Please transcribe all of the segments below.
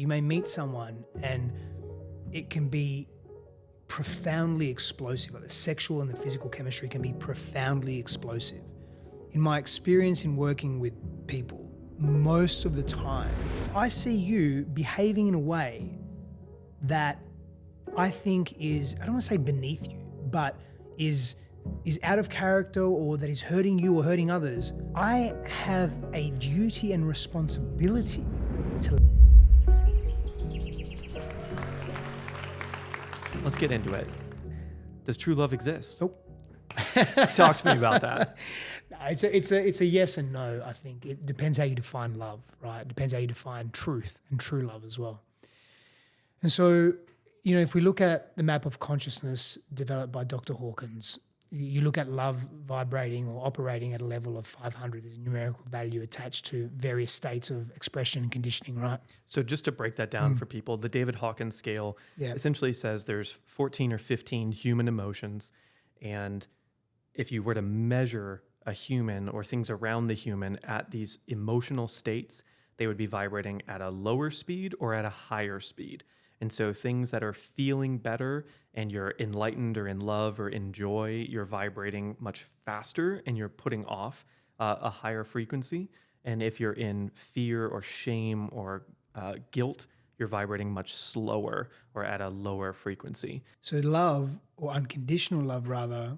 You may meet someone and it can be profoundly explosive. Like the sexual and the physical chemistry can be profoundly explosive. In my experience in working with people, most of the time, I see you behaving in a way that I think is, I don't want to say beneath you, but is out of character, or that is hurting you or hurting others. I have a duty and responsibility to... Let's get into it. Does true love exist? Nope. Talk to me about that. It's a yes and no, I think. It depends how you define love, right? It depends how you define truth and true love as well. And so, you know, if we look at the map of consciousness developed by Dr. Hawkins, you look at love vibrating or operating at a level of 500. There's a numerical value attached to various states of expression and conditioning, right? So just to break that down for people, the David Hawkins scale essentially says there's 14 or 15 human emotions. And if you were to measure a human or things around the human at these emotional states, they would be vibrating at a lower speed or at a higher speed. And so things that are feeling better and you're enlightened or in love or in joy, you're vibrating much faster and you're putting off a higher frequency. And if you're in fear or shame or guilt, you're vibrating much slower or at a lower frequency. So love, or unconditional love rather,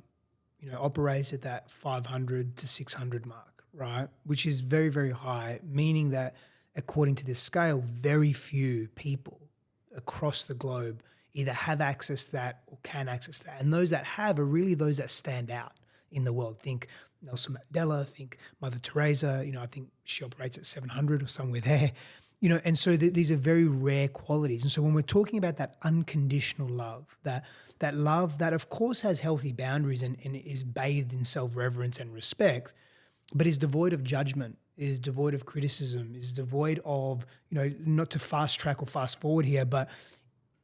you know, operates at that 500 to 600 mark, right? Which is very, very high, meaning that according to this scale, very few people across the globe either have access to that or can access that. And those that have are really those that stand out in the world. Think Nelson Mandela, think Mother Teresa, you know, I think she operates at 700 or somewhere there, you know, and so these are very rare qualities. And so when we're talking about that unconditional love, that love that of course has healthy boundaries and is bathed in self-reverence and respect, but is devoid of judgment, is devoid of criticism, is devoid of, you know, not to fast track or fast forward here, but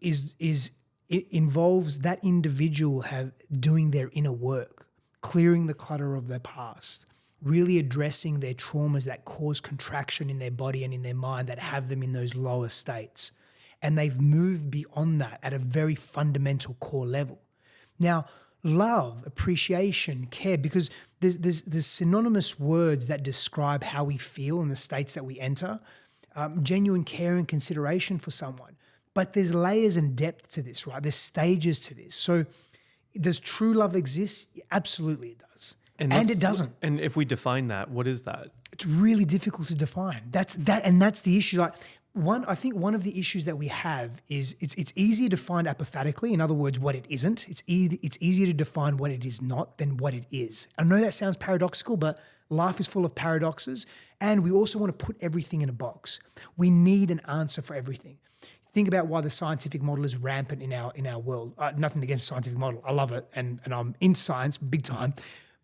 it involves that individual doing their inner work, clearing the clutter of their past, really addressing their traumas that cause contraction in their body and in their mind that have them in those lower states. And they've moved beyond that at a very fundamental core level. Now, love, appreciation, care, because there's synonymous words that describe how we feel in the states that we enter, genuine care and consideration for someone. But there's layers and depth to this, right? There's stages to this. So does true love exist? Absolutely it does. And it doesn't. And if we define that, what is that? It's really difficult to define. That's the issue. Like, I think one of the issues that we have is it's easier to find apophatically. In other words, what it isn't. It's easier to define what it is not than what it is. I know that sounds paradoxical, but life is full of paradoxes, and we also want to put everything in a box. We need an answer for everything. Think about why the scientific model is rampant in our world. Nothing against the scientific model. I love it, and I'm in science big time.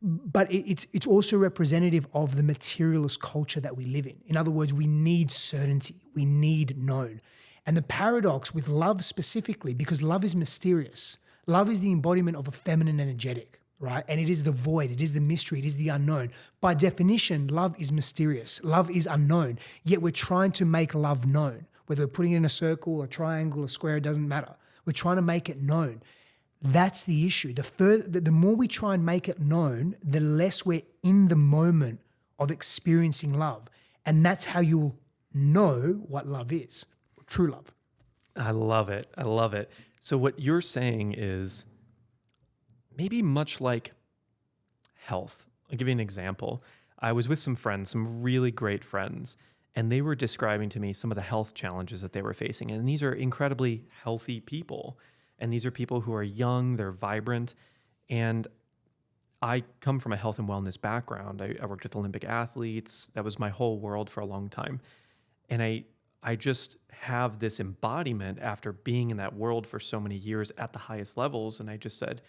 But it's also representative of the materialist culture that we live in. In other words, we need certainty. We need known. And the paradox with love specifically, because love is mysterious. Love is the embodiment of a feminine energetic, right? And it is the void. It is the mystery. It is the unknown. By definition, love is mysterious. Love is unknown. Yet we're trying to make love known. Whether we're putting it in a circle, a triangle, a square, it doesn't matter. We're trying to make it known. That's the issue. The more we try and make it known, the less we're in the moment of experiencing love. And that's how you'll know what love is, true love. I love it. I love it. So what you're saying is maybe much like health. I'll give you an example. I was with some friends, some really great friends, and they were describing to me some of the health challenges that they were facing. And these are incredibly healthy people. And these are people who are young, they're vibrant. And I come from a health and wellness background. I worked with Olympic athletes. That was my whole world for a long time. And I just have this embodiment after being in that world for so many years at the highest levels. And I just said,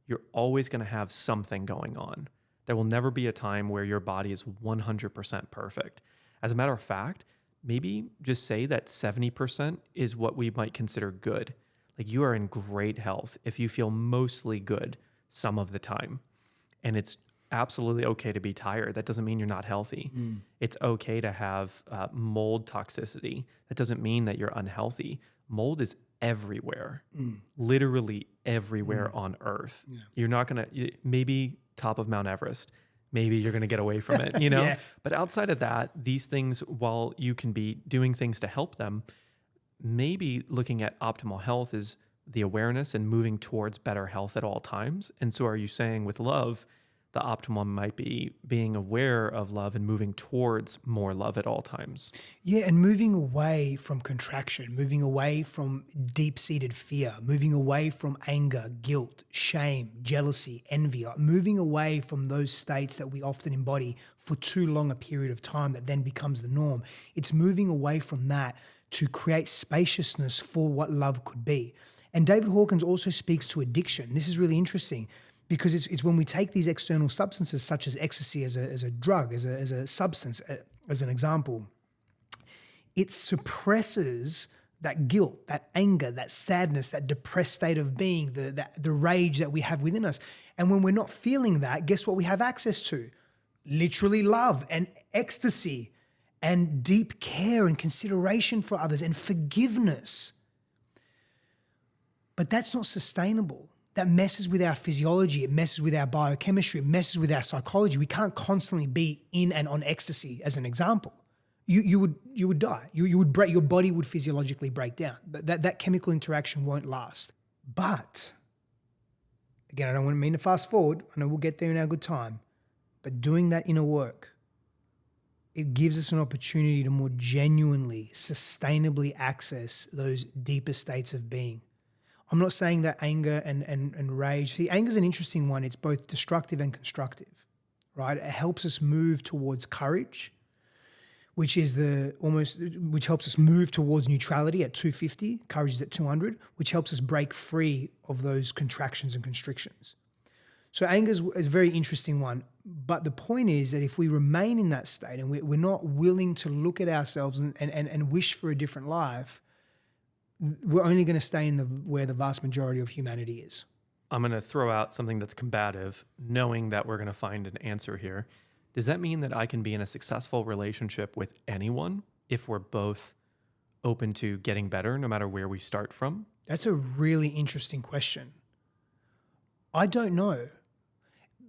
you're always going to have something going on. There will never be a time where your body is 100% perfect. As a matter of fact, maybe just say that 70% is what we might consider good. Like, you are in great health if you feel mostly good some of the time. And it's absolutely okay to be tired. That doesn't mean you're not healthy. It's okay to have mold toxicity. That doesn't mean that you're unhealthy. Mold is everywhere, literally everywhere on Earth. Yeah. You're not going to, maybe top of Mount Everest, maybe you're going to get away from it, you know? Yeah. But outside of that, these things, while you can be doing things to help them, maybe looking at optimal health is the awareness and moving towards better health at all times. And so are you saying with love, the optimum might be being aware of love and moving towards more love at all times? Yeah, and moving away from contraction, moving away from deep-seated fear, moving away from anger, guilt, shame, jealousy, envy, moving away from those states that we often embody for too long a period of time that then becomes the norm. It's moving away from that to create spaciousness for what love could be. And David Hawkins also speaks to addiction. This is really interesting, because it's when we take these external substances, such as ecstasy as a drug, as a substance, as an example, it suppresses that guilt, that anger, that sadness, that depressed state of being, the rage that we have within us. And when we're not feeling that, guess what we have access to? Literally love and ecstasy and deep care and consideration for others and forgiveness. But that's not sustainable. That messes with our physiology, it messes with our biochemistry, it messes with our psychology. We can't constantly be in and on ecstasy, as an example. You would die. You would break. Your body would physiologically break down. That chemical interaction won't last. But again, I don't want to mean to fast forward. I know we'll get there in our good time. But doing that inner work, it gives us an opportunity to more genuinely, sustainably access those deeper states of being. I'm not saying that anger and rage. See, anger is an interesting one. It's both destructive and constructive, right? It helps us move towards courage, which helps us move towards neutrality at 250. Courage is at 200, which helps us break free of those contractions and constrictions. So anger is a very interesting one. But the point is that if we remain in that state and we're not willing to look at ourselves and wish for a different life, we're only going to stay in where the vast majority of humanity is. I'm going to throw out something that's combative, knowing that we're going to find an answer here. Does that mean that I can be in a successful relationship with anyone if we're both open to getting better, no matter where we start from? That's a really interesting question. I don't know,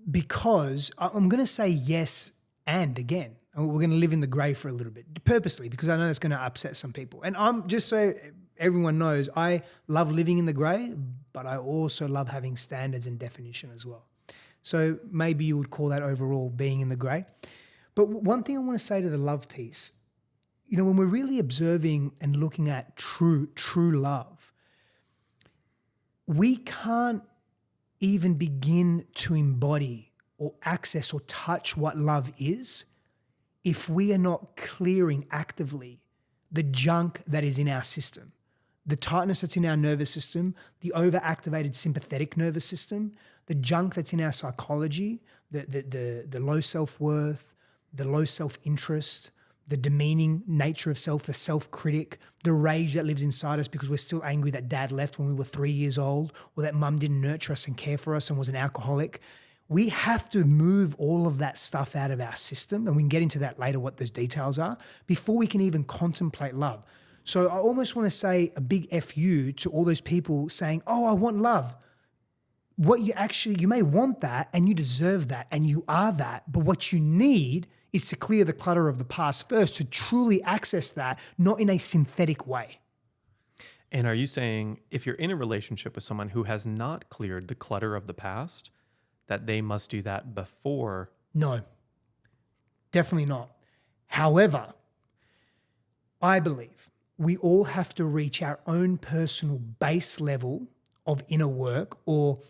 because I'm going to say yes and again. We're going to live in the grey for a little bit, purposely, because I know that's going to upset some people. And I'm just so everyone knows, I love living in the grey, but I also love having standards and definition as well. So maybe you would call that overall being in the grey. But one thing I want to say to the love piece, when we're really observing and looking at true love, we can't even begin to embody or access or touch what love is if we are not clearing actively the junk that is in our system. The tightness that's in our nervous system, the overactivated sympathetic nervous system, the junk that's in our psychology, the low self-worth, the low self-interest, the demeaning nature of self, the self-critic, the rage that lives inside us because we're still angry that dad left when we were 3 years old, or that mum didn't nurture us and care for us and was an alcoholic. We have to move all of that stuff out of our system, and we can get into that later, what those details are, before we can even contemplate love. So I almost want to say a big F you to all those people saying, oh, I want love. What you may want that and you deserve that and you are that, but what you need is to clear the clutter of the past first to truly access that, not in a synthetic way. And are you saying if you're in a relationship with someone who has not cleared the clutter of the past, that they must do that before? No, definitely not. However, I believe we all have to reach our own personal base level of inner work or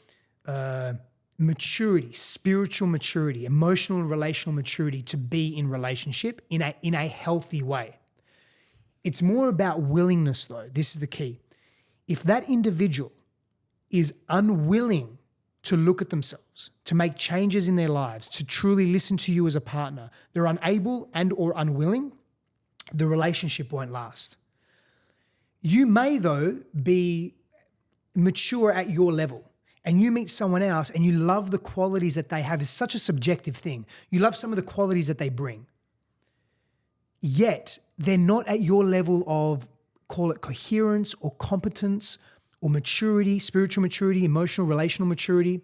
maturity, spiritual maturity, emotional and relational maturity to be in relationship in a healthy way. It's more about willingness though. This is the key. If that individual is unwilling to look at themselves, to make changes in their lives, to truly listen to you as a partner, they're unable and or unwilling, the relationship won't last. You may though be mature at your level and you meet someone else and you love the qualities that they have. It's such a subjective thing. You love some of the qualities that they bring. Yet they're not at your level of, call it coherence or competence or maturity, spiritual maturity, emotional, relational maturity.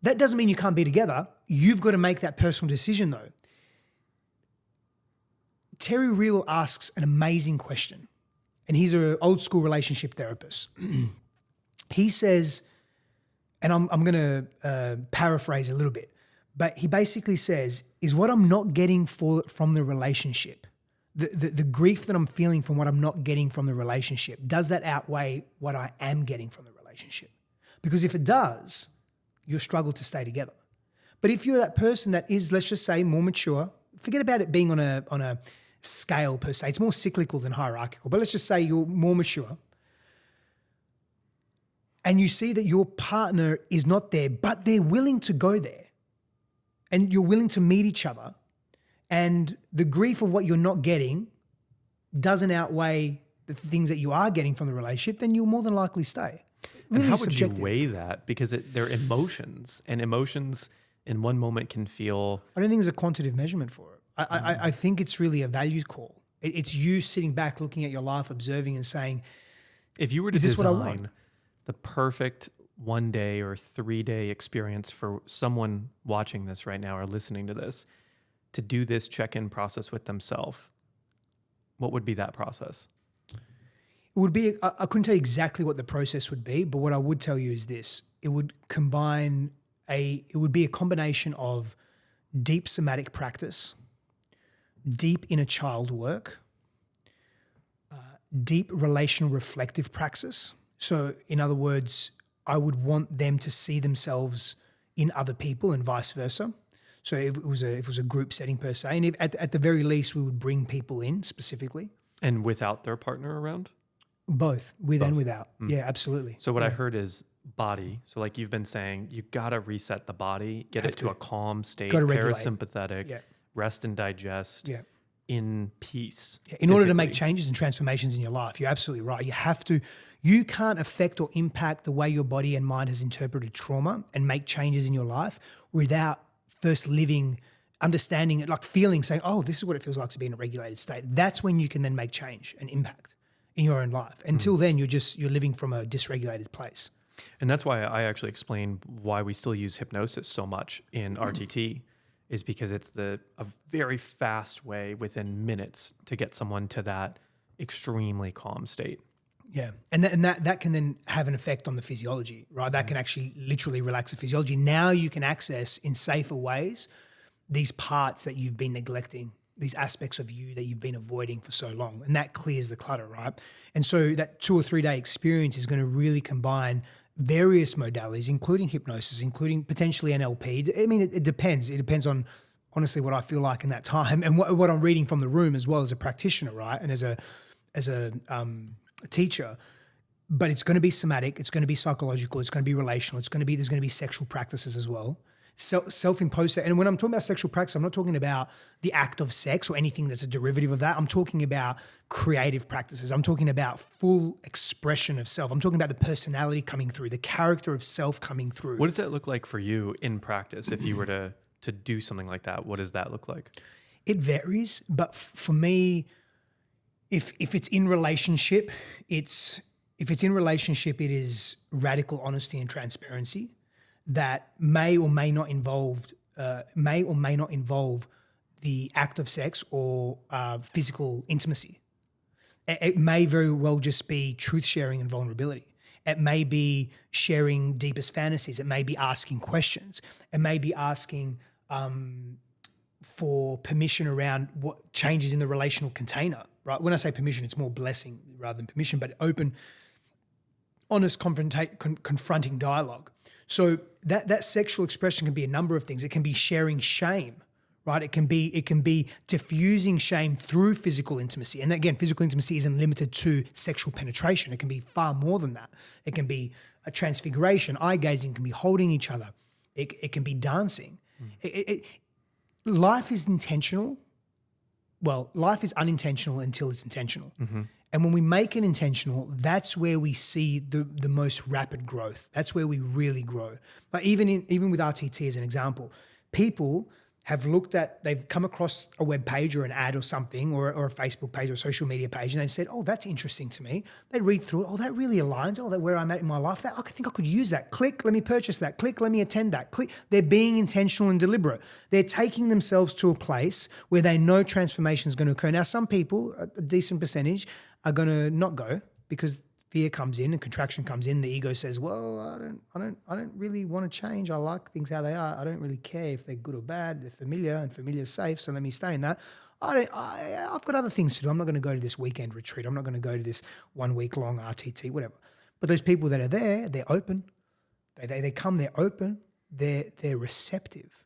That doesn't mean you can't be together. You've got to make that personal decision though. Terry Real asks an amazing question, and he's an old school relationship therapist. He says, and I'm going to paraphrase a little bit, but he basically says, is what I'm not getting from the relationship, the grief that I'm feeling from what I'm not getting from the relationship, does that outweigh what I am getting from the relationship? Because if it does, you'll struggle to stay together. But if you're that person that is, let's just say, more mature, forget about it being on a scale per se. It's more cyclical than hierarchical. But let's just say you're more mature and you see that your partner is not there, but they're willing to go there and you're willing to meet each other, and the grief of what you're not getting doesn't outweigh the things that you are getting from the relationship, then you'll more than likely stay. Really and how subjective. would you weigh that? Because they're emotions, and emotions in one moment can feel... I don't think there's a quantitative measurement for it. I think it's really a value call. It's you sitting back, looking at your life, observing and saying, if you were to is this what I want? design the perfect 1 day or 3 day experience for someone watching this right now or listening to this, to do this check-in process with themselves, what would be that process? It would be, I couldn't tell you exactly what the process would be, but what I would tell you is this. It would be a combination of deep somatic practice, deep inner child work, deep relational reflective praxis. So in other words, I would want them to see themselves in other people and vice versa. So if it was a group setting per se, and if, at the very least, we would bring people in specifically. And without their partner around? Both, with and without. Yeah, absolutely. So what I heard is body. So like you've been saying, you got to reset the body, get it to a calm state, parasympathetic, rest and digest, in peace. Yeah. In order to make changes and transformations in your life, you're absolutely right. You can't affect or impact the way your body and mind has interpreted trauma and make changes in your life without first living, understanding it, like feeling, saying, oh, this is what it feels like to be in a regulated state. That's when you can then make change and impact in your own life. Until then, you're living from a dysregulated place. And that's why I actually explained why we still use hypnosis so much in RTT, is because it's a very fast way within minutes to get someone to that extremely calm state. Yeah, and that can then have an effect on the physiology, right? That can actually literally relax the physiology. Now you can access in safer ways these parts that you've been neglecting, these aspects of you that you've been avoiding for so long, and that clears the clutter, right? And so that 2 or 3 day experience is going to really combine various modalities, including hypnosis, including potentially NLP. I mean, it depends. It depends on, honestly, what I feel like in that time and what I'm reading from the room as well as a practitioner, right? And as a teacher. But it's going to be somatic. It's going to be psychological. It's going to be relational. There's going to be sexual practices as well. Self-imposed. And when I'm talking about sexual practice, I'm not talking about the act of sex or anything that's a derivative of that. I'm talking about creative practices. I'm talking about full expression of self. I'm talking about the personality coming through, the character of self coming through. What does that look like for you in practice? If you were to do something like that, what does that look like? It varies, but for me, if it's in relationship, it is radical honesty and transparency that may or may not involve the act of sex or physical intimacy. It may very well just be truth sharing and vulnerability. It may be sharing deepest fantasies. It may be asking questions. It may be asking for permission around what changes in the relational container, right? When I say permission, it's more blessing rather than permission, but open, honest, confronting dialogue. So that sexual expression can be a number of things. It can be sharing shame, right? It can be diffusing shame through physical intimacy. And again, physical intimacy isn't limited to sexual penetration. It can be far more than that. It can be a transfiguration, eye gazing, it can be holding each other. It can be dancing. Life is intentional. Well, life is unintentional until it's intentional. Mm-hmm. And when we make it intentional, that's where we see the most rapid growth. That's where we really grow. But even with RTT as an example, people they've come across a web page or an ad or something or a Facebook page or a social media page, and they've said, oh, that's interesting to me. They read through it. Oh, that really aligns. Oh, that where I'm at in my life. I think I could use that. Click, let me purchase that. Click, let me attend that. Click. They're being intentional and deliberate. They're taking themselves to a place where they know transformation is going to occur. Now, some people, a decent percentage, are going to not go because fear comes in and contraction comes in. The ego says, well, I don't really want to change. I like things how they are. I don't really care if they're good or bad. They're familiar and familiar is safe. So let me stay in that. I've got other things to do. I'm not going to go to this weekend retreat. I'm not going to go to this 1 week long RTT, whatever. But those people that are there, they're open. They come, they're open. They're receptive.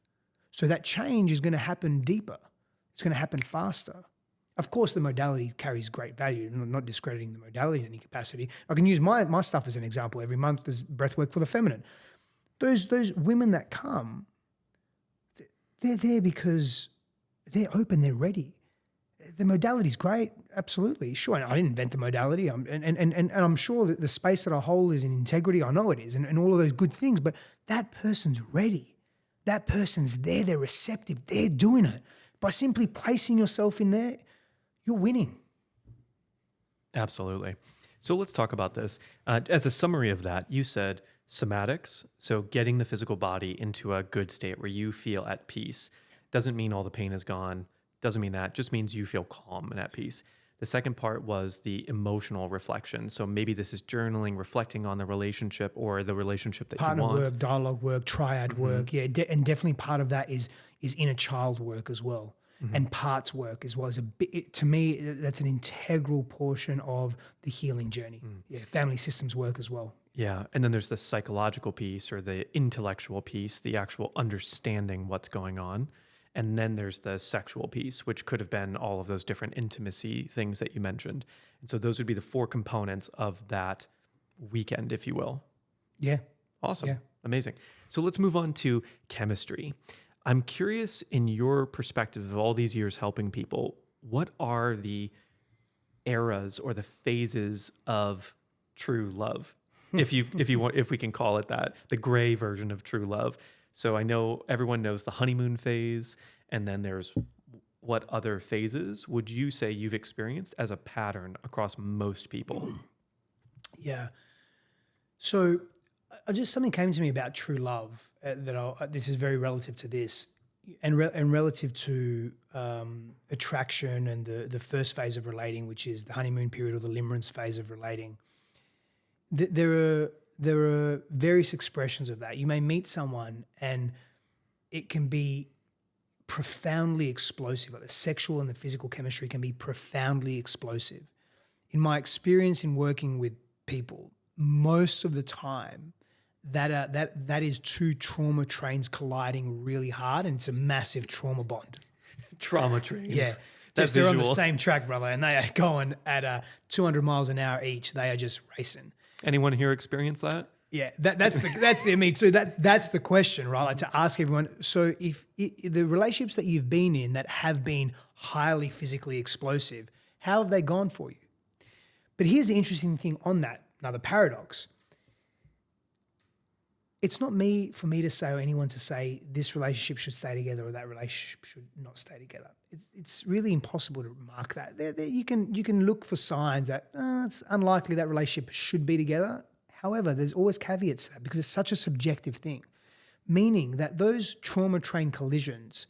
So that change is going to happen deeper. It's going to happen faster. Of course, the modality carries great value. I'm not discrediting the modality in any capacity. I can use my stuff as an example. Every month there's breathwork for the feminine. Those women that come, they're there because they're open, they're ready. The modality's great, absolutely. Sure, I didn't invent the modality. And I'm sure that the space that I hold is in integrity. I know it is, and all of those good things. But that person's ready. That person's there. They're receptive. They're doing it. By simply placing yourself in there, you're winning. Absolutely. So let's talk about this. As a summary of that, you said somatics, so getting the physical body into a good state where you feel at peace. Doesn't mean all the pain is gone. Doesn't mean that. Just means you feel calm and at peace. The second part was the emotional reflection. So maybe this is journaling, reflecting on the relationship or the relationship that Partner you want. work, dialogue work, triad work. Yeah, and definitely part of that is inner child work as well. And parts work as well as to me, that's an integral portion of the healing journey. Yeah, family systems work as well. Yeah, and then there's the psychological piece or the intellectual piece, the actual understanding what's going on. And then there's the sexual piece, which could have been all of those different intimacy things that you mentioned. And so those would be the 4 components of that weekend, if you will. Yeah. Awesome. Yeah. Amazing. So let's move on to chemistry. I'm curious, in your perspective of all these years helping people, what are the eras or the phases of true love, if we can call it that, the gray version of true love? So I know everyone knows the honeymoon phase, and then there's what other phases would you say you've experienced as a pattern across most people? Yeah. So something came to me about true love this is very relative to this and relative to attraction and the first phase of relating, which is the honeymoon period or the limerence phase of relating. There are various expressions of that. You may meet someone and it can be profoundly explosive. Like the sexual and the physical chemistry can be profoundly explosive. In my experience in working with people, most of the time, that is 2 trauma trains colliding really hard, and it's a massive trauma bond. Trauma trains. Yeah. Just they're on the same track, brother, and they are going at 200 miles an hour each. They are just racing. Anyone here experience that? Yeah, that's me too. That's the question, right? Like to ask everyone. So if the relationships that you've been in that have been highly physically explosive, how have they gone for you? But here's the interesting thing on that, another paradox. It's not for me to say or anyone to say this relationship should stay together or that relationship should not stay together. It's really impossible to mark that. You can look for signs that it's unlikely that relationship should be together. However, there's always caveats to that because it's such a subjective thing, meaning that those trauma-trained collisions,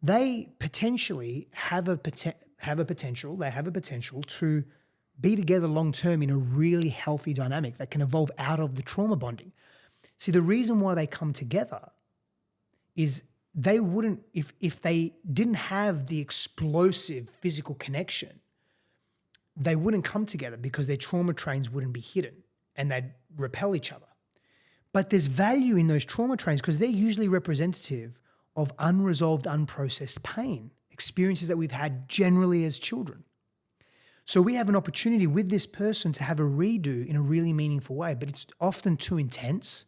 they potentially have a potential to be together long-term in a really healthy dynamic that can evolve out of the trauma bonding. See, the reason why they come together is they wouldn't, if they didn't have the explosive physical connection, they wouldn't come together because their trauma trains wouldn't be hidden and they'd repel each other. But there's value in those trauma trains because they're usually representative of unresolved, unprocessed pain, experiences that we've had generally as children. So we have an opportunity with this person to have a redo in a really meaningful way, but it's often too intense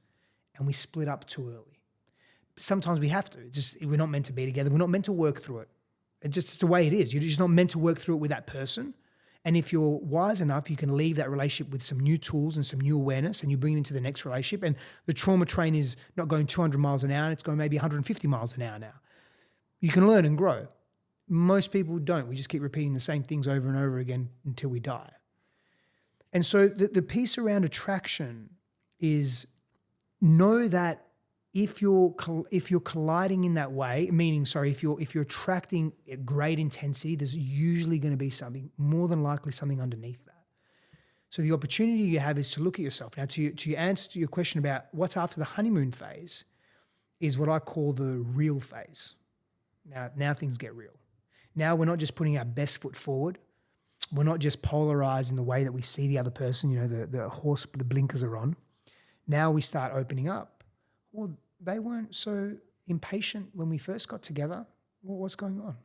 and we split up too early. Sometimes we have to. We're not meant to be together. We're not meant to work through it. It's just the way it is. You're just not meant to work through it with that person. And if you're wise enough, you can leave that relationship with some new tools and some new awareness, and you bring it into the next relationship. And the trauma train is not going 200 miles an hour, it's going maybe 150 miles an hour now. You can learn and grow. Most people don't. We just keep repeating the same things over and over again until we die. And so the piece around attraction is know that if you're colliding in that way, meaning, if you're attracting at great intensity, there's usually going to be something, more than likely something underneath that. So the opportunity you have is to look at yourself. Now, to your answer to your question about what's after the honeymoon phase is what I call the real phase. Now things get real. Now we're not just putting our best foot forward. We're not just polarized in the way that we see the other person, the horse, the blinkers are on. Now we start opening up. Well, they weren't so impatient when we first got together. Well, what's going on?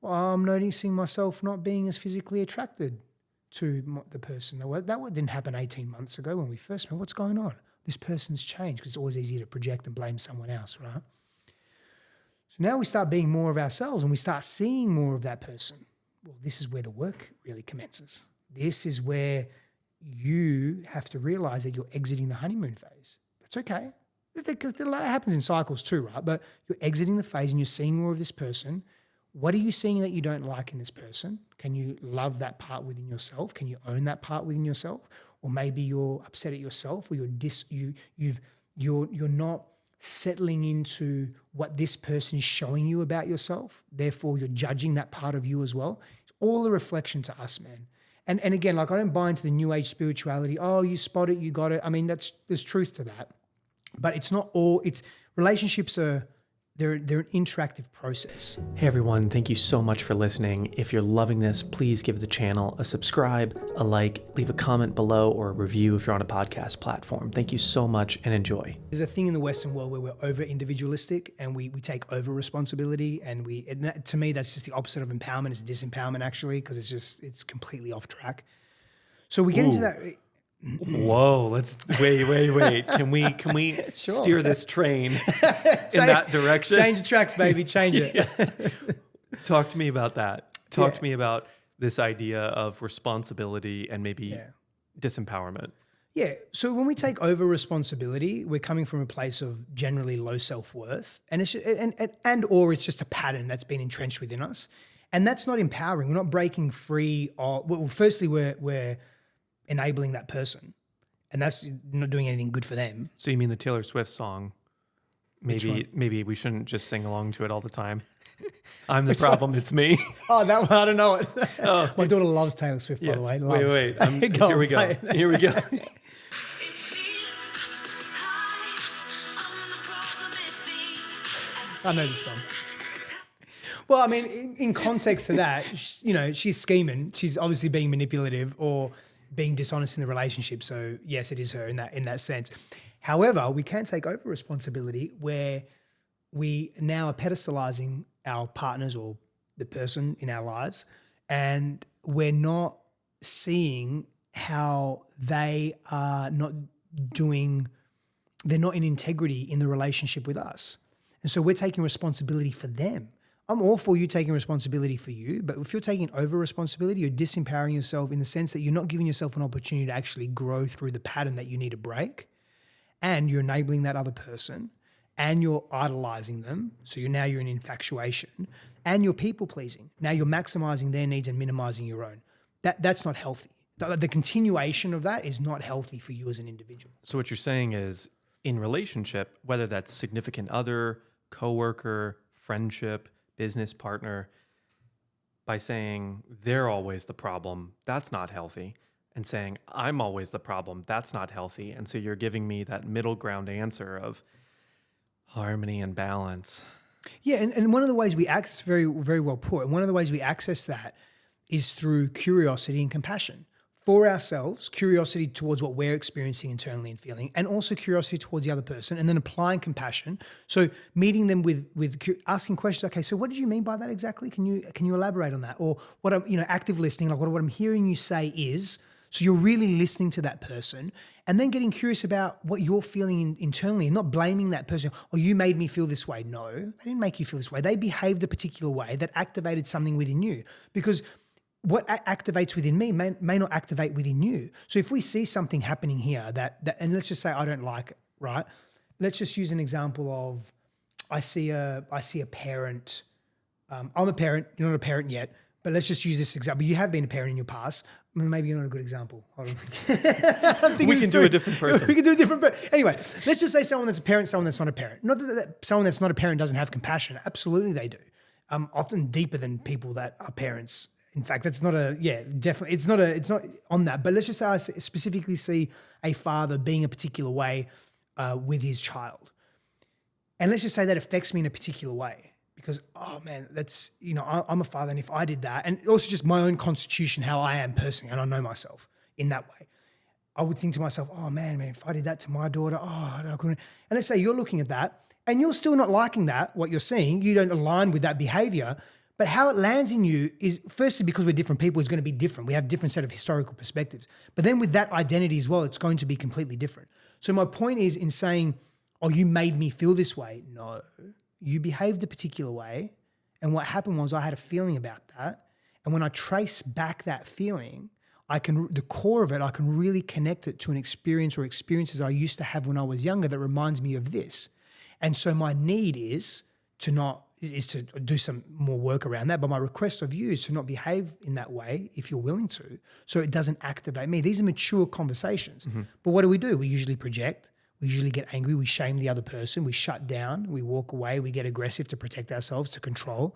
Well, I'm noticing myself not being as physically attracted to the person. That didn't happen 18 months ago when we first met. What's going on? This person's changed, because it's always easier to project and blame someone else, right? So now we start being more of ourselves and we start seeing more of that person. Well, this is where the work really commences. This is where you have to realize that you're exiting the honeymoon phase. That's okay. It happens in cycles too, right? But you're exiting the phase and you're seeing more of this person. What are you seeing that you don't like in this person? Can you love that part within yourself? Can you own that part within yourself? Or maybe you're upset at yourself, or you're not settling into what this person is showing you about yourself. Therefore, you're judging that part of you as well. It's all a reflection to us, man. And again, I don't buy into the new age spirituality. Oh, you spot it, you got it. I mean, there's truth to that. But it's not all, relationships they're an interactive process. Hey everyone, thank you so much for listening. If you're loving this, please give the channel a subscribe, a like, leave a comment below, or a review if you're on a podcast platform. Thank you so much and enjoy. There's a thing in the Western world where we're over individualistic and we take over responsibility, and to me, that's just the opposite of empowerment. It's disempowerment actually, because it's completely off track. So we get into that. Whoa, let's wait. Can we Sure. steer this train in that direction? Change the tracks, baby. Change it. Yeah. Talk to me about that. Talk to me about this idea of responsibility and maybe disempowerment. Yeah. So when we take over responsibility, we're coming from a place of generally low self-worth, and it's or it's just a pattern that's been entrenched within us, and that's not empowering. We're not breaking free. Firstly, we're enabling that person, and that's not doing anything good for them. So you mean the Taylor Swift song? Maybe we shouldn't just sing along to it all the time. I'm the problem, it's me. Oh, that one, I don't know it. Oh. My daughter loves Taylor Swift, by the way. Loves. Wait. Here we go. Here we go. I know this song. Well, I mean, in context to that, she's scheming. She's obviously being manipulative or being dishonest in the relationship. So yes, it is her in that sense. However, we can take over responsibility where we now are pedestalizing our partners or the person in our lives, and we're not seeing how they're not in integrity in the relationship with us. And so we're taking responsibility for them. I'm all for you taking responsibility for you, but if you're taking over responsibility, you're disempowering yourself in the sense that you're not giving yourself an opportunity to actually grow through the pattern that you need to break, and you're enabling that other person, and you're idolizing them. So you're in infatuation, and you're people pleasing. Now you're maximizing their needs and minimizing your own. That's not healthy. The continuation of that is not healthy for you as an individual. So what you're saying is, in relationship, whether that's significant other, coworker, friendship, business partner, by saying they're always the problem, that's not healthy, and saying I'm always the problem, that's not healthy. And so you're giving me that middle ground answer of harmony and balance. Yeah, and one of the ways we access, very, very well put, and one of the ways we access that is through curiosity and compassion. For ourselves, curiosity towards what we're experiencing internally and feeling, and also curiosity towards the other person, and then applying compassion. So meeting them with asking questions. Okay, so what did you mean by that exactly? Can you elaborate on that? Or what I'm active listening, like what I'm hearing you say is. So you're really listening to that person, and then getting curious about what you're feeling internally, and not blaming that person. Oh, you made me feel this way. No, they didn't make you feel this way. They behaved a particular way that activated something within you, because what activates within me may not activate within you. So if we see something happening here that, and let's just say I don't like it, right? Let's just use an example of, I see a parent. I'm a parent. You're not a parent yet, but let's just use this example. You have been a parent in your past. Maybe you're not a good example. Hold on. We can do a different person. We can do a different person. Anyway, let's just say someone that's a parent, someone that's not a parent. Not that someone that's not a parent doesn't have compassion. Absolutely they do. Often deeper than people that are parents. In fact, that's not definitely, it's not on that. But let's just say I specifically see a father being a particular way with his child. And let's just say that affects me in a particular way. Because, oh man, that's, I'm a father, and if I did that, and also just my own constitution, how I am personally, and I know myself in that way, I would think to myself, oh man, if I did that to my daughter, I couldn't. And let's say you're looking at that, and you're still not liking that, what you're seeing, you don't align with that behavior, but how it lands in you is, firstly, because we're different people, it's going to be different. We have different set of historical perspectives. But then with that identity as well, it's going to be completely different. So my point is in saying, oh, you made me feel this way. No. You behaved a particular way, and what happened was I had a feeling about that, and when I trace back that feeling, the core of it, I can really connect it to an experience or experiences I used to have when I was younger that reminds me of this. And so my need is to do some more work around that, but my request of you is to not behave in that way if you're willing to, so it doesn't activate me. These are mature conversations. Mm-hmm. But what do? We usually project. We usually get angry, we shame the other person, we shut down, we walk away, we get aggressive to protect ourselves, to control.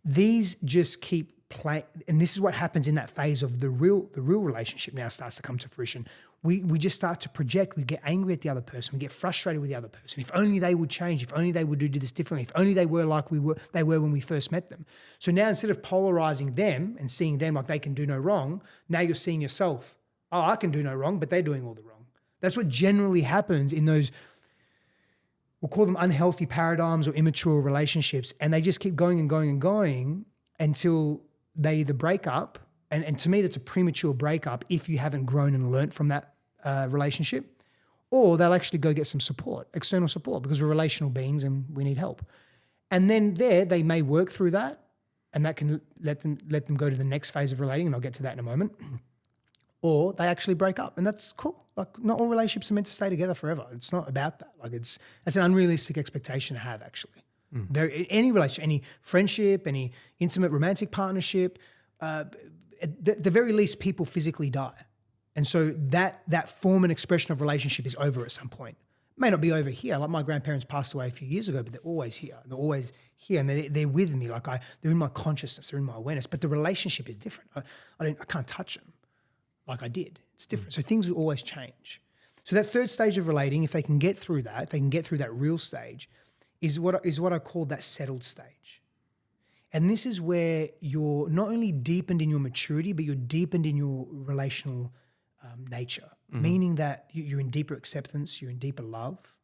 These just keep playing, and this is what happens in that phase of the real relationship now starts to come to fruition. We just start to project, we get angry at the other person, we get frustrated with the other person. If only they would change, if only they would do this differently, if only they were like they were when we first met them. So now instead of polarizing them and seeing them like they can do no wrong, now you're seeing yourself, oh, I can do no wrong, but they're doing all the wrong. That's what generally happens in those, we'll call them unhealthy paradigms or immature relationships. And they just keep going and going and going until they either break up. And to me, that's a premature breakup if you haven't grown and learnt from that relationship, or they'll actually go get some support, external support, because we're relational beings and we need help. And then they may work through that, and that can let them go to the next phase of relating. And I'll get to that in a moment. Or they actually break up, and that's cool. Like, not all relationships are meant to stay together forever. It's not about that. Like, that's an unrealistic expectation to have, actually. Any relationship, any friendship, any intimate romantic partnership, at the very least, people physically die. And so that form and expression of relationship is over at some point. It may not be over here. Like, my grandparents passed away a few years ago, but they're always here. They're always here, and they're with me. Like, they're in my consciousness, they're in my awareness. But the relationship is different. I can't touch them like I did. It's different. So things will always change. So that third stage of relating, if they can get through that, if they can get through that real stage, is what I call that settled stage. And this is where you're not only deepened in your maturity, but you're deepened in your relational nature, meaning that you're in deeper acceptance, you're in deeper love,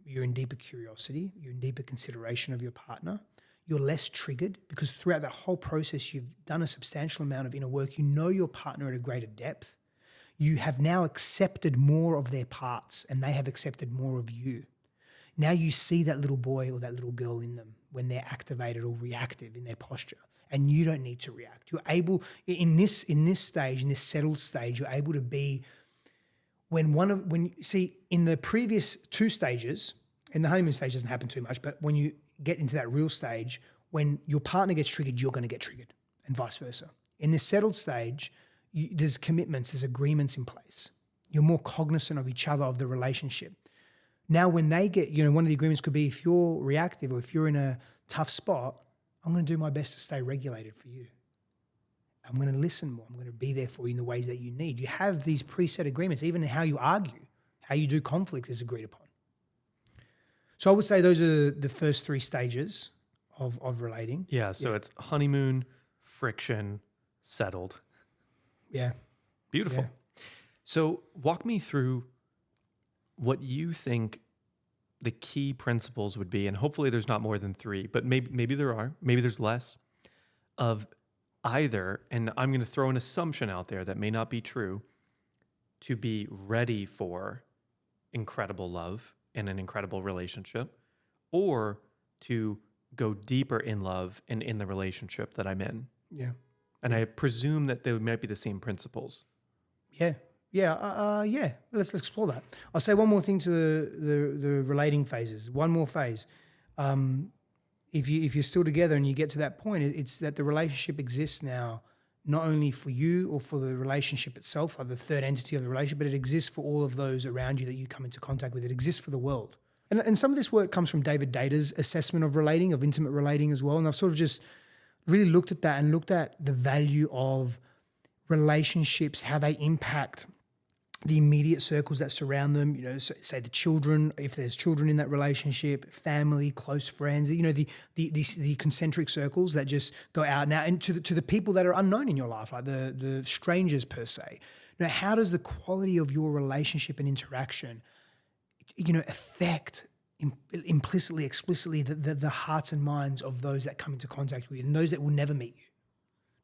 you're in deeper curiosity, you're in deeper consideration of your partner. You're less triggered because throughout that whole process, you've done a substantial amount of inner work. You know your partner at a greater depth. You have now accepted more of their parts, and they have accepted more of you. Now you see that little boy or that little girl in them when they're activated or reactive in their posture, and you don't need to react. You're able, in this stage, in this settled stage, you're able to be, in the previous two stages, in the honeymoon stage doesn't happen too much, but when you get into that real stage, when your partner gets triggered, you're going to get triggered, and vice versa. In this settled stage, there's commitments, there's agreements in place. You're more cognizant of each other, of the relationship. Now, when they get, one of the agreements could be, if you're reactive or if you're in a tough spot, I'm going to do my best to stay regulated for you. I'm going to listen more. I'm going to be there for you in the ways that you need. You have these preset agreements, even in how you argue, how you do conflict is agreed upon. So I would say those are the first three stages of relating. Yeah, so it's honeymoon, friction, settled. Yeah. Beautiful. Yeah. So walk me through what you think the key principles would be, and hopefully there's not more than three, but maybe there are, maybe there's less, of either, and I'm going to throw an assumption out there that may not be true, to be ready for incredible love and an incredible relationship, or to go deeper in love and in the relationship that I'm in. Yeah. And I presume that they might be the same principles. Yeah. Yeah. Let's explore that. I'll say one more thing to the relating phases. One more phase. If you're still together and you get to that point, it's that the relationship exists now, not only for you or for the relationship itself, or the third entity of the relationship, but it exists for all of those around you that you come into contact with. It exists for the world. And some of this work comes from David Data's assessment of relating, of intimate relating as well. And I've sort of just really looked at that and looked at the value of relationships, how they impact the immediate circles that surround them, you know, so, say the children, if there's children in that relationship, family, close friends, you know, the concentric circles that just go out now, and to the people that are unknown in your life, like the strangers per se. Now, how does the quality of your relationship and interaction, you know, affect implicitly, explicitly the hearts and minds of those that come into contact with you and those that will never meet you?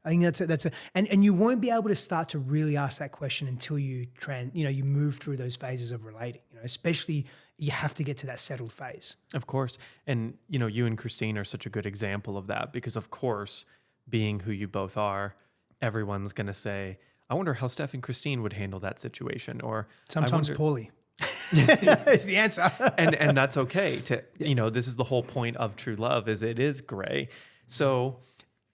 I think and you won't be able to start to really ask that question until you move through those phases of relating. You know, especially you have to get to that settled phase. Of course, and you know, you and Christine are such a good example of that because, of course, being who you both are, everyone's going to say, "I wonder how Steph and Christine would handle that situation," or sometimes poorly. Is the answer, and that's okay. You know, this is the whole point of true love: is it is gray. So.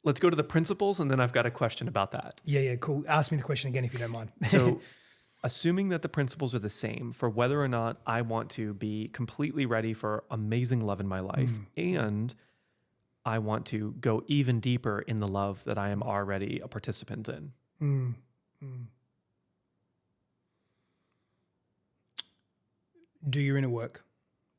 Let's go to the principles, and then I've got a question about that. Yeah, cool. Ask me the question again if you don't mind. So, assuming that the principles are the same for whether or not I want to be completely ready for amazing love in my life, and I want to go even deeper in the love that I am already a participant in. Do your inner work.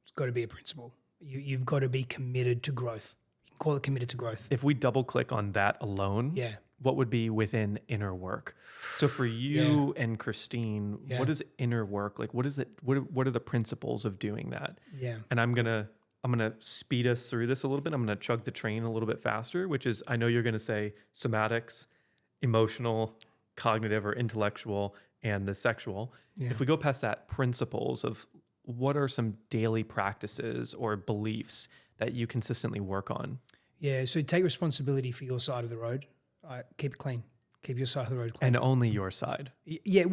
It's got to be a principle. You've got to be committed to growth. Call it committed to growth. If we double click on that alone, what would be within inner work? So for you and Christine, what is inner work? Like, what is it? What are the principles of doing that? Yeah. And I'm gonna speed us through this a little bit. I'm gonna chug the train a little bit faster, which is, I know you're gonna say somatics, emotional, cognitive or intellectual, and the sexual. Yeah. If we go past that, principles of what are some daily practices or beliefs that you consistently work on? Yeah, so take responsibility for your side of the road. Keep it clean. Keep your side of the road clean. And only your side. Yeah.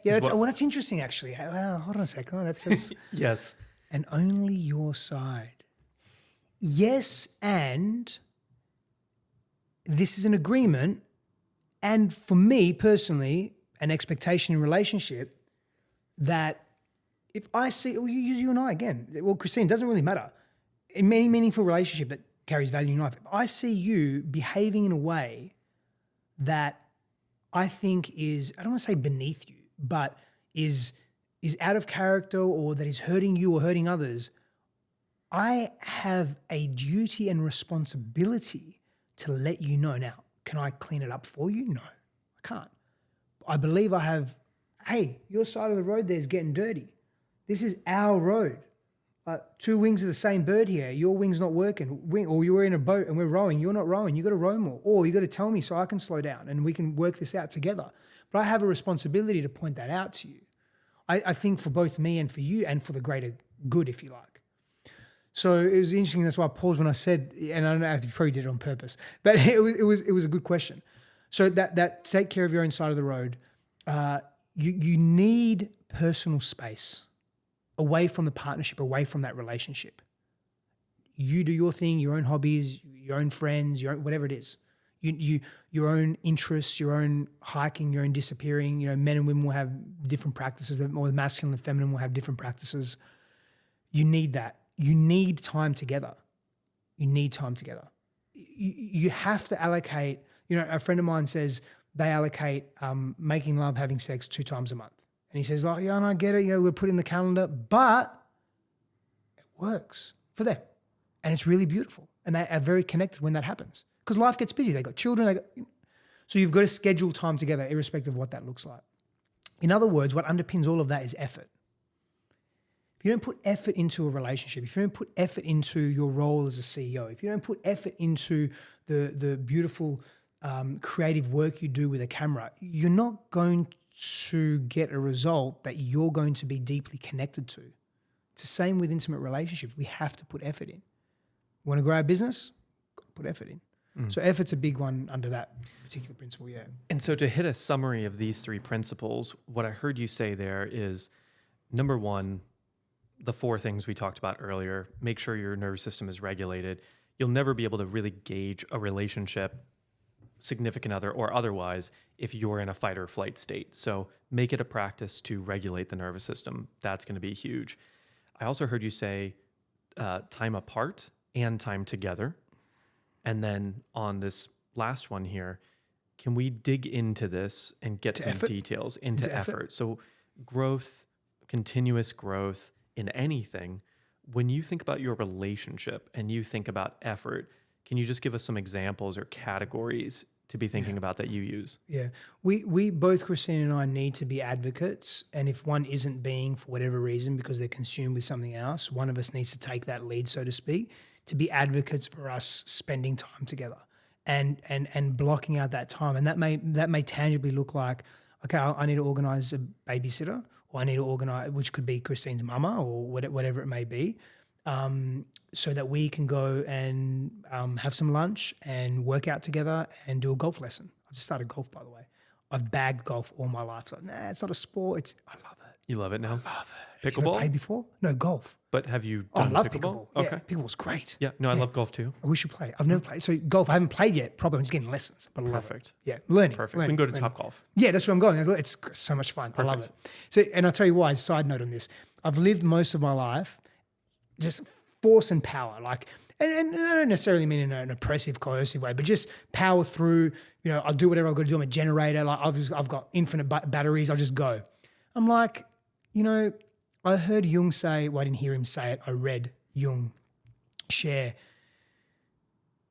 That's interesting, actually. Hold on a second. That's yes. And only your side. Yes, and this is an agreement. And for me personally, an expectation in relationship that if I see, you and I again, well, Christine, it doesn't really matter. In any meaningful relationship that carries value in life, if I see you behaving in a way that I think is, I don't want to say beneath you, but is out of character or that is hurting you or hurting others, I have a duty and responsibility to let you know. Now, can I clean it up for you? No, I can't. I believe I have, hey, your side of the road there is getting dirty. This is our road. Two wings of the same bird here. Your wing's not working. Or you're in a boat and we're rowing. You're not rowing. You got to row more. Or you got to tell me so I can slow down and we can work this out together. But I have a responsibility to point that out to you. I think for both me and for you and for the greater good, if you like. So it was interesting. That's why I paused when I said, and I don't know if you probably did it on purpose, but it was a good question. So that take care of your own side of the road. You need personal space. Away from the partnership, away from that relationship. You do your thing, your own hobbies, your own friends, your own, whatever it is. Your own interests, your own hiking, your own disappearing. You know, men and women will have different practices, or the masculine and feminine will have different practices. You need that. You need time together. You need time together. You have to allocate, you know, a friend of mine says they allocate making love, having sex 2 times a month. And he says, like, yeah, and I get it, you know, we'll put it in the calendar, but it works for them. And it's really beautiful. And they are very connected when that happens. Because life gets busy. They got children. So you've got to schedule time together, irrespective of what that looks like. In other words, what underpins all of that is effort. If you don't put effort into a relationship, if you don't put effort into your role as a CEO, if you don't put effort into the beautiful creative work you do with a camera, you're not going to get a result that you're going to be deeply connected to. It's the same with intimate relationships. We have to put effort in. You want to grow our business? Put effort in. So effort's a big one under that particular principle, yeah. And so to hit a summary of these 3 principles, what I heard you say there is, number 1, the 4 things we talked about earlier, make sure your nervous system is regulated. You'll never be able to really gauge a relationship, significant other or otherwise, if you're in a fight or flight state. So make it a practice to regulate the nervous system. That's going to be huge. I also heard you say time apart and time together. And then on this last one here, can we dig into this and get some details into effort? So growth, continuous growth in anything, when you think about your relationship and you think about effort, can you just give us some examples or categories to be thinking about that you use? Yeah. We both, Christine and I, need to be advocates. And if one isn't being, for whatever reason, because they're consumed with something else, one of us needs to take that lead, so to speak, to be advocates for us spending time together and blocking out that time. And that may tangibly look like, okay, I need to organize a babysitter, or I need to organize, which could be Christine's mama or whatever it may be, so that we can go and have some lunch and work out together and do a golf lesson. I've just started golf, by the way. I've bagged golf all my life. So, it's not a sport. I love it. You love it now? I love it. Pickleball? Have you ever played before? No, golf. But have you I done love pickleball? pickleball. Okay. Yeah, pickleball's great. Yeah, no, I love golf too. I wish you play. I've never played. So golf, I haven't played yet. Probably I'm just getting lessons, but I love Perfect. it. Yeah, learning. Perfect. Learning, We can go to learning. Top Golf. Yeah, that's where I'm going. It's so much fun. I love it. Perfect. So, and I'll tell you why, side note on this. I've lived most of my life just force and power, like, and I don't necessarily mean in an oppressive, coercive way, but just power through, I'll do whatever I've got to do. I'm a generator. Like I've got infinite batteries. I'll just go. I'm like, I heard Jung say, well, I didn't hear him say it. I read Jung share.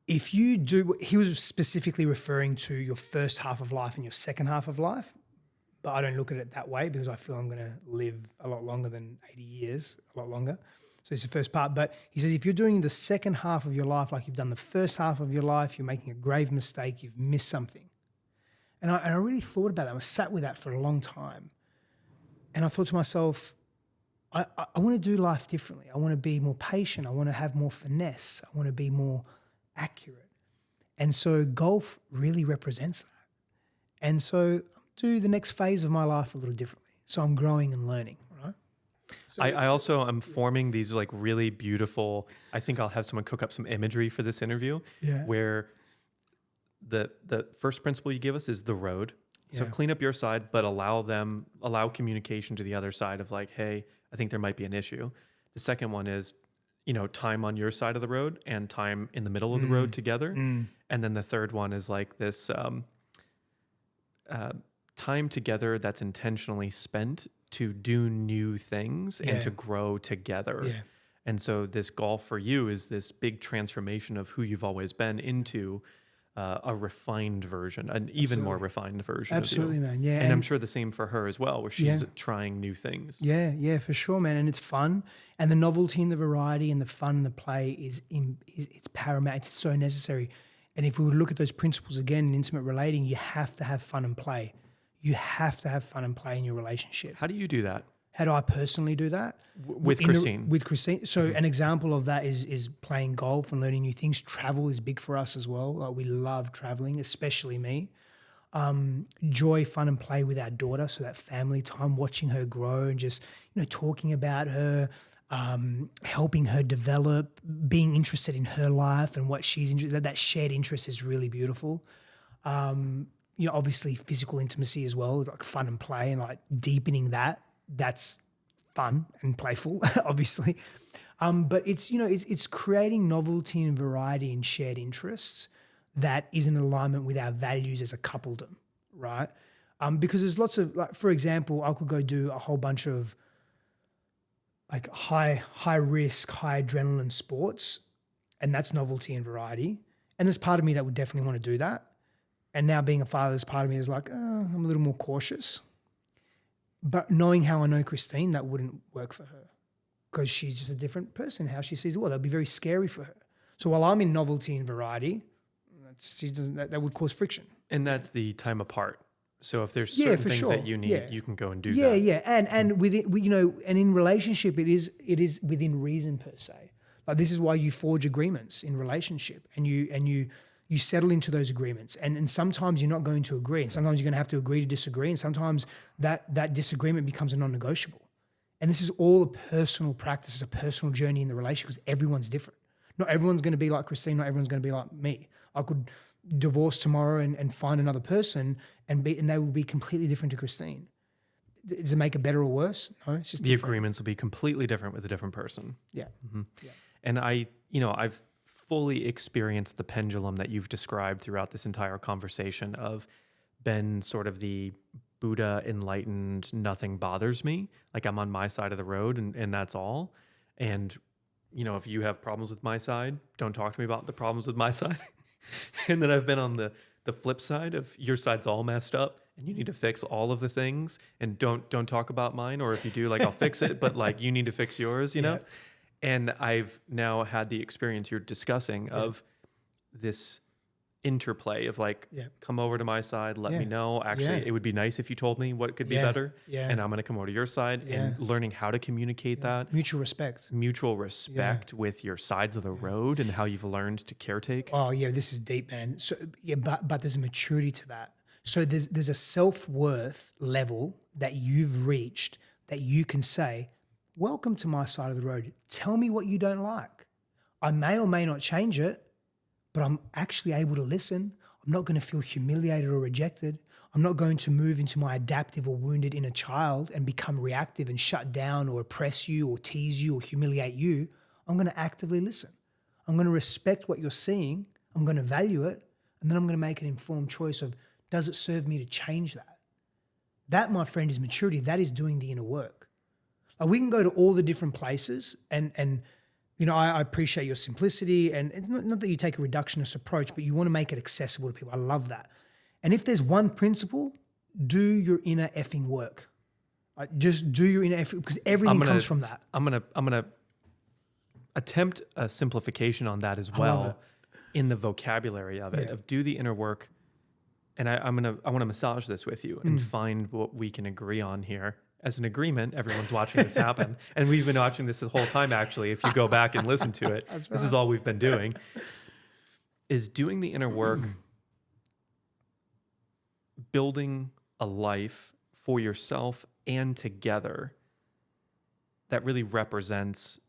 If you do, he was specifically referring to your first half of life and your second half of life, but I don't look at it that way because I feel I'm going to live a lot longer than 80 years, a lot longer. So it's the first part. But he says, if you're doing the second half of your life like you've done the first half of your life, you're making a grave mistake, you've missed something. And I really thought about that. I sat with that for a long time. And I thought to myself, I want to do life differently. I want to be more patient. I want to have more finesse. I want to be more accurate. And so golf really represents that. And so I'll do the next phase of my life a little differently. So I'm growing and learning, right? So I also am forming these like really beautiful, I think I'll have someone cook up some imagery for this interview where the first principle you give us is the road. So clean up your side, but allow communication to the other side of like, hey, I think there might be an issue. The second one is, time on your side of the road and time in the middle of the road together. And then the third one is like this time together that's intentionally spent to do new things and to grow together. Yeah. And so this golf for you is this big transformation of who you've always been into a refined version, an even more refined version. Absolutely, of you. Man. Yeah. And I'm sure the same for her as well, where she's trying new things. Yeah, for sure, man. And it's fun. And the novelty and the variety and the fun and the play it's paramount. It's so necessary. And if we would look at those principles again in intimate relating, you have to have fun and play. You have to have fun and play in your relationship. How do you do that? How do I personally do that? With Christine. With Christine. So an example of that is playing golf and learning new things. Travel is big for us as well. Like we love traveling, especially me. Joy, fun and play with our daughter. So that family time, watching her grow and just, talking about her, helping her develop, being interested in her life and what she's interested in. That shared interest is really beautiful. Obviously physical intimacy as well, like fun and play and like deepening that. That's fun and playful, obviously. But it's creating novelty and variety and shared interests that is in alignment with our values as a coupledom, right? Because there's lots of, like, for example, I could go do a whole bunch of like high risk, high adrenaline sports, and that's novelty and variety. And there's part of me that would definitely want to do that. And now being a father, there's part of me is like, I'm a little more cautious. But knowing how I know Christine, that wouldn't work for her because she's just a different person, how she sees the world. That would be very scary for her. So while I'm in novelty and variety, that would cause friction. And that's the time apart. So if there's certain things that you need, you can go and do that. Yeah. And within, and in relationship, it is within reason per se. Like this is why you forge agreements in relationship and you you settle into those agreements. And sometimes you're not going to agree. And sometimes you're going to have to agree to disagree. And sometimes that disagreement becomes a non-negotiable. And this is all a personal practice, a personal journey in the relationship because everyone's different. Not everyone's going to be like Christine. Not everyone's going to be like me. I could divorce tomorrow and find another person and they will be completely different to Christine. Does it make it better or worse? No, it's just the different. agreements will be completely different with a different person. Yeah. Yeah. And I've fully experienced the pendulum that you've described throughout this entire conversation of been sort of the Buddha enlightened, nothing bothers me. Like I'm on my side of the road and that's all. And, if you have problems with my side, don't talk to me about the problems with my side. And then I've been on the flip side of your side's all messed up and you need to fix all of the things and don't talk about mine. Or if you do, like I'll fix it, but like you need to fix yours, you know? And I've now had the experience you're discussing of this interplay of like, come over to my side, let me know. Actually, it would be nice if you told me what could be better. Yeah. And I'm going to come over to your side and learning how to communicate that. Mutual respect with your sides of the road and how you've learned to caretake. Oh yeah, this is deep, man. So but there's a maturity to that. So there's a self-worth level that you've reached that you can say, welcome to my side of the road. Tell me what you don't like. I may or may not change it, but I'm actually able to listen. I'm not going to feel humiliated or rejected. I'm not going to move into my adaptive or wounded inner child and become reactive and shut down or oppress you or tease you or humiliate you. I'm going to actively listen. I'm going to respect what you're seeing. I'm going to value it. And then I'm going to make an informed choice of, does it serve me to change that? That, my friend, is maturity. That is doing the inner work. Like we can go to all the different places and I appreciate your simplicity and not that you take a reductionist approach, but you want to make it accessible to people. I love that. And if there's one principle, do your inner effing work. Like just do your inner effing because everything comes from that. I'm gonna attempt a simplification on that as well in the vocabulary of it, of do the inner work. And I want to massage this with you and find what we can agree on here. As an agreement, everyone's watching this happen. And we've been watching this the whole time, actually. If you go back and listen to it, this is all we've been doing, is doing the inner work, building a life for yourself and together that really represents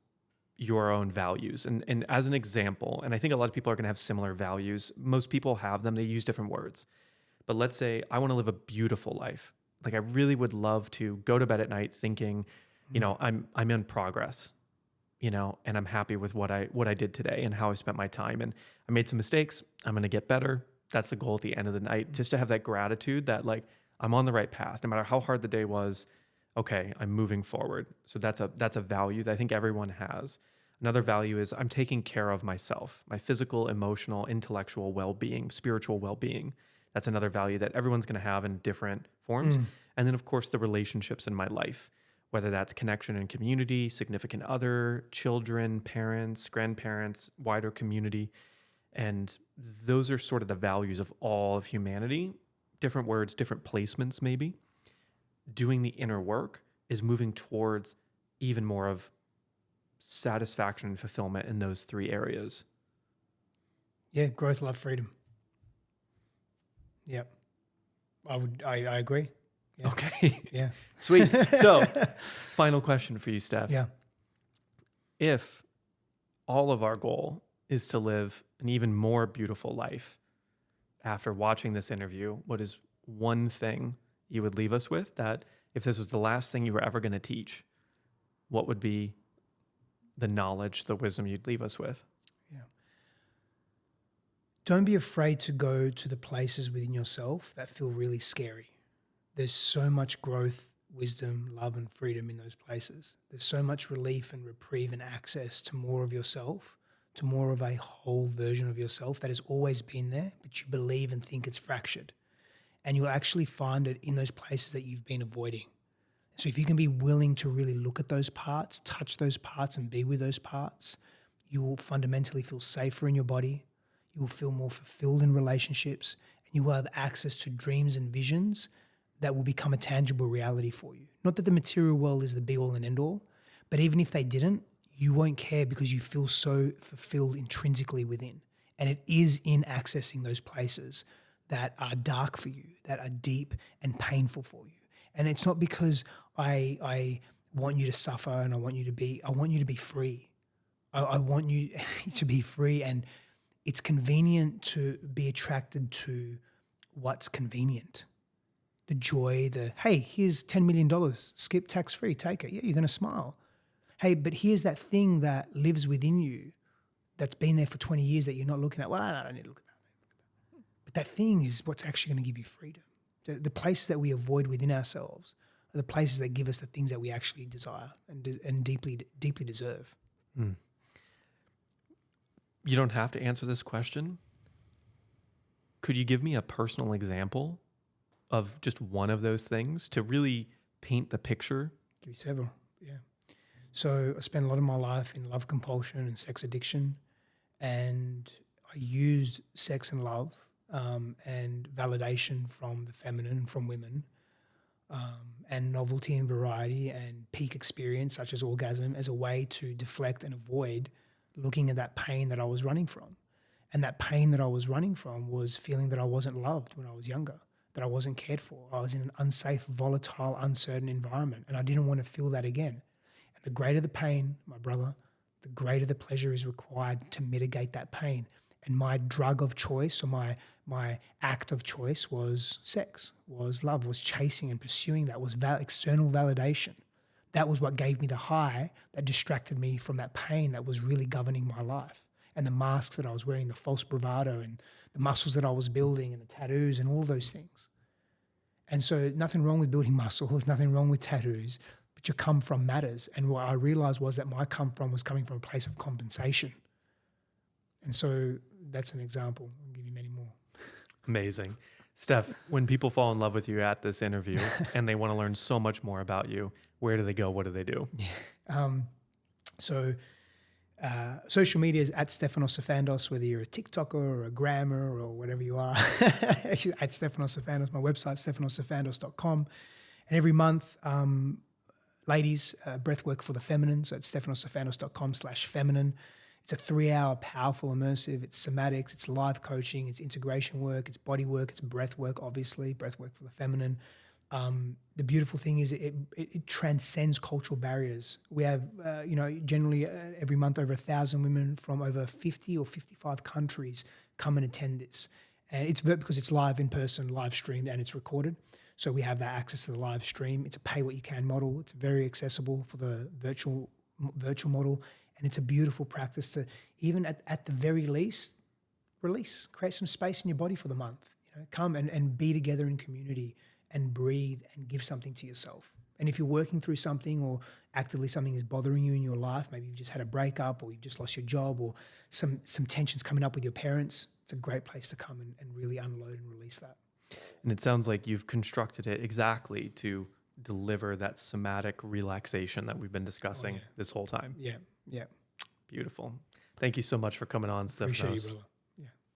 your own values. And as an example, and I think a lot of people are going to have similar values. Most people have them. They use different words. But let's say I want to live a beautiful life. Like I really would love to go to bed at night thinking, I'm in progress, and I'm happy with what I did today and how I spent my time. And I made some mistakes. I'm going to get better. That's the goal at the end of the night, just to have that gratitude that like I'm on the right path, no matter how hard the day was. Okay, I'm moving forward. So that's a value that I think everyone has. Another value is I'm taking care of myself, my physical, emotional, intellectual well-being, spiritual well-being. That's another value that everyone's going to have in different forms. And then, of course, the relationships in my life, whether that's connection and community, significant other, children, parents, grandparents, wider community. And those are sort of the values of all of humanity. Different words, different placements maybe. Doing the inner work is moving towards even more of satisfaction and fulfillment in those three areas. Yeah, growth, love, freedom. Yep. I agree. Yeah. Okay. Yeah. Sweet. So, final question for you, Steph. Yeah. If all of our goal is to live an even more beautiful life, after watching this interview, what is one thing you would leave us with that if this was the last thing you were ever going to teach, what would be the knowledge, the wisdom you'd leave us with? Don't be afraid to go to the places within yourself that feel really scary. There's so much growth, wisdom, love, and freedom in those places. There's so much relief and reprieve and access to more of yourself, to more of a whole version of yourself that has always been there, but you believe and think it's fractured. And you'll actually find it in those places that you've been avoiding. So if you can be willing to really look at those parts, touch those parts, and be with those parts, you will fundamentally feel safer in your body. You will feel more fulfilled in relationships, and you will have access to dreams and visions that will become a tangible reality for you. Not that the material world is the be-all and end-all, but even if they didn't, you won't care because you feel so fulfilled intrinsically within. And it is in accessing those places that are dark for you, that are deep and painful for you. And it's not because I want you to suffer and I want you to be free. I want you to be free, and it's convenient to be attracted to what's convenient. The joy, hey, here's $10 million, skip tax-free, take it. Yeah, you're going to smile. Hey, but here's that thing that lives within you that's been there for 20 years that you're not looking at. Well, I don't need to look at that. But that thing is what's actually going to give you freedom. The places that we avoid within ourselves are the places that give us the things that we actually desire and deeply deserve. Mm. You don't have to answer this question. Could you give me a personal example of just one of those things to really paint the picture? Give you several, yeah. So I spent a lot of my life in love compulsion and sex addiction, and I used sex and love and validation from the feminine, from women, and novelty and variety and peak experience such as orgasm as a way to deflect and avoid looking at that pain that I was running from. And that pain that I was running from was feeling that I wasn't loved when I was younger, that I wasn't cared for. I was in an unsafe, volatile, uncertain environment, and I didn't want to feel that again. And the greater the pain, my brother, the greater the pleasure is required to mitigate that pain. And my drug of choice, or my act of choice, was sex, was love, was chasing and pursuing that, was external validation. That was what gave me the high that distracted me from that pain that was really governing my life. And the masks that I was wearing, the false bravado and the muscles that I was building and the tattoos and all those things. And so nothing wrong with building muscles, nothing wrong with tattoos, but your come from matters. And what I realized was that my come from was coming from a place of compensation. And so that's an example. I'll give you many more. Amazing. Steph, when people fall in love with you at this interview and they want to learn so much more about you, where do they go? What do they do? Social media is at Stefanos Sifandos, whether you're a TikToker or a Grammer or whatever you are. At Stefanos Sifandos, my website, stefanosifandos.com. And every month, ladies, breathwork for the feminine. So it's stefanosifandos.com/feminine. It's a 3-hour powerful immersive. It's somatics, it's live coaching, it's integration work, it's body work, it's breath work, obviously, breath work for the feminine. The beautiful thing is it transcends cultural barriers. We have, generally every month over 1,000 women from over 50 or 55 countries come and attend this. And it's because it's live in person, live streamed, and it's recorded. So we have that access to the live stream. It's a pay what you can model. It's very accessible for the virtual model. And it's a beautiful practice to, even at the very least, release, create some space in your body for the month. Come and be together in community and breathe and give something to yourself. And if you're working through something or actively something is bothering you in your life, maybe you've just had a breakup or you've just lost your job or some tensions coming up with your parents, it's a great place to come and really unload and release that. And it sounds like you've constructed it exactly to deliver that somatic relaxation that we've been discussing this whole time. Yeah. Beautiful. Thank you so much for coming on, Stefanos. Appreciate you, brother.